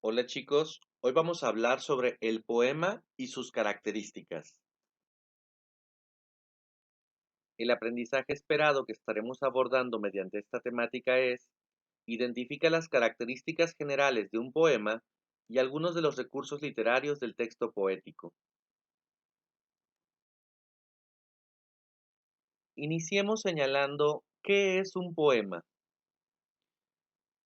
Hola chicos, hoy vamos a hablar sobre el poema y sus características. El aprendizaje esperado que estaremos abordando mediante esta temática es: identifica las características generales de un poema y algunos de los recursos literarios del texto poético. Iniciemos señalando qué es un poema.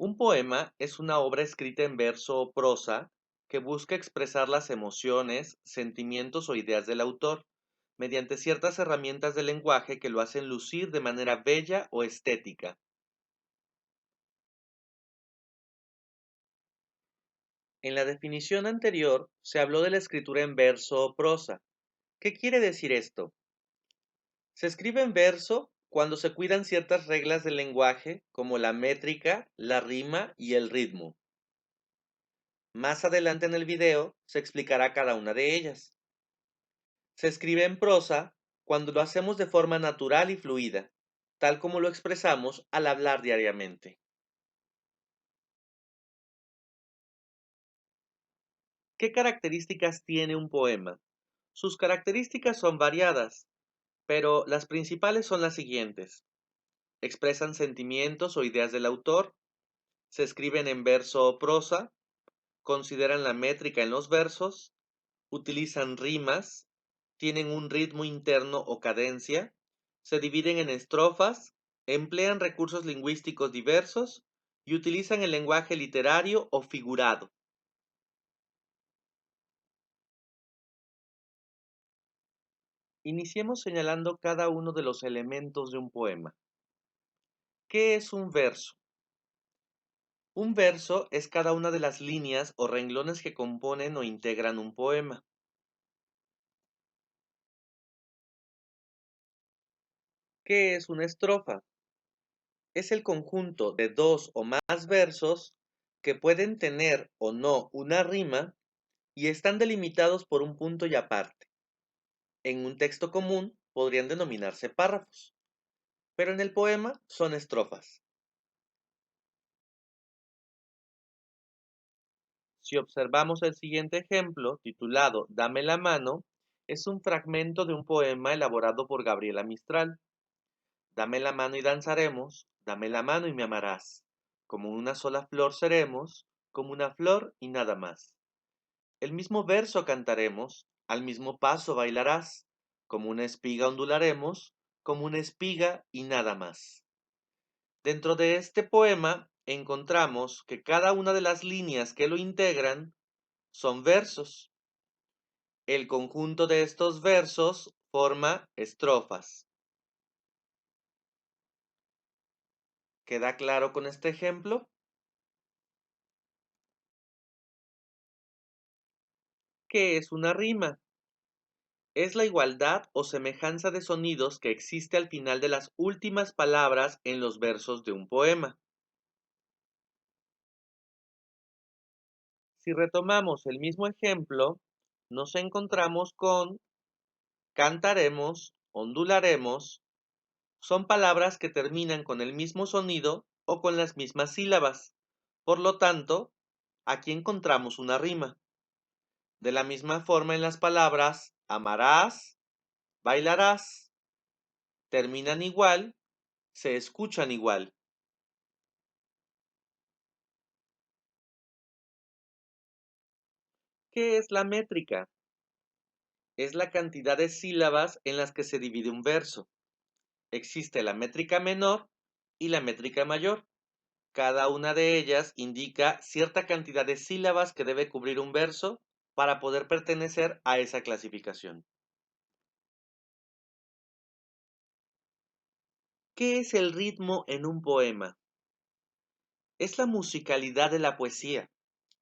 Un poema es una obra escrita en verso o prosa que busca expresar las emociones, sentimientos o ideas del autor mediante ciertas herramientas del lenguaje que lo hacen lucir de manera bella o estética. En la definición anterior se habló de la escritura en verso o prosa. ¿Qué quiere decir esto? Se escribe en verso cuando se cuidan ciertas reglas del lenguaje como la métrica, la rima y el ritmo. Más adelante en el video se explicará cada una de ellas. Se escribe en prosa cuando lo hacemos de forma natural y fluida, tal como lo expresamos al hablar diariamente. ¿Qué características tiene un poema? Sus características son variadas, pero las principales son las siguientes. Expresan sentimientos o ideas del autor, se escriben en verso o prosa, consideran la métrica en los versos, utilizan rimas, tienen un ritmo interno o cadencia, se dividen en estrofas, emplean recursos lingüísticos diversos y utilizan el lenguaje literario o figurado. Iniciemos señalando cada uno de los elementos de un poema. ¿Qué es un verso? Un verso es cada una de las líneas o renglones que componen o integran un poema. ¿Qué es una estrofa? Es el conjunto de dos o más versos que pueden tener o no una rima y están delimitados por un punto y aparte. En un texto común podrían denominarse párrafos, pero en el poema son estrofas. Si observamos el siguiente ejemplo, titulado Dame la mano, es un fragmento de un poema elaborado por Gabriela Mistral. Dame la mano y danzaremos, dame la mano y me amarás. Como una sola flor seremos, como una flor y nada más. El mismo verso cantaremos, al mismo paso bailarás. Como una espiga ondularemos, como una espiga y nada más. Dentro de este poema encontramos que cada una de las líneas que lo integran son versos. El conjunto de estos versos forma estrofas. ¿Queda claro con este ejemplo? ¿Qué es una rima? Es la igualdad o semejanza de sonidos que existe al final de las últimas palabras en los versos de un poema. Si retomamos el mismo ejemplo, nos encontramos con cantaremos, ondularemos, son palabras que terminan con el mismo sonido o con las mismas sílabas. Por lo tanto, aquí encontramos una rima. De la misma forma en las palabras amarás, bailarás, terminan igual, se escuchan igual. ¿Qué es la métrica? Es la cantidad de sílabas en las que se divide un verso. Existe la métrica menor y la métrica mayor. Cada una de ellas indica cierta cantidad de sílabas que debe cubrir un verso para poder pertenecer a esa clasificación. ¿Qué es el ritmo en un poema? Es la musicalidad de la poesía,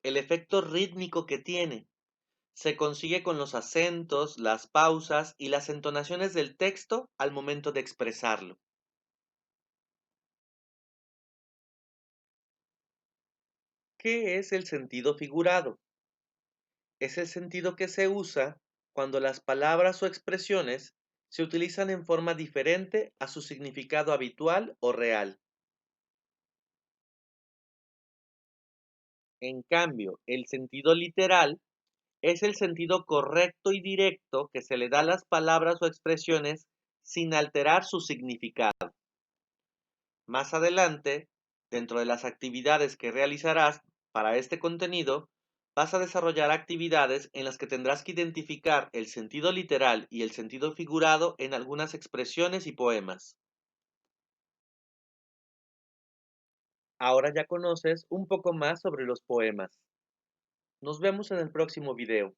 el efecto rítmico que tiene. Se consigue con los acentos, las pausas y las entonaciones del texto al momento de expresarlo. ¿Qué es el sentido figurado? Es el sentido que se usa cuando las palabras o expresiones se utilizan en forma diferente a su significado habitual o real. En cambio, el sentido literal es el sentido correcto y directo que se le da a las palabras o expresiones sin alterar su significado. Más adelante, dentro de las actividades que realizarás para este contenido, vas a desarrollar actividades en las que tendrás que identificar el sentido literal y el sentido figurado en algunas expresiones y poemas. Ahora ya conoces un poco más sobre los poemas. Nos vemos en el próximo video.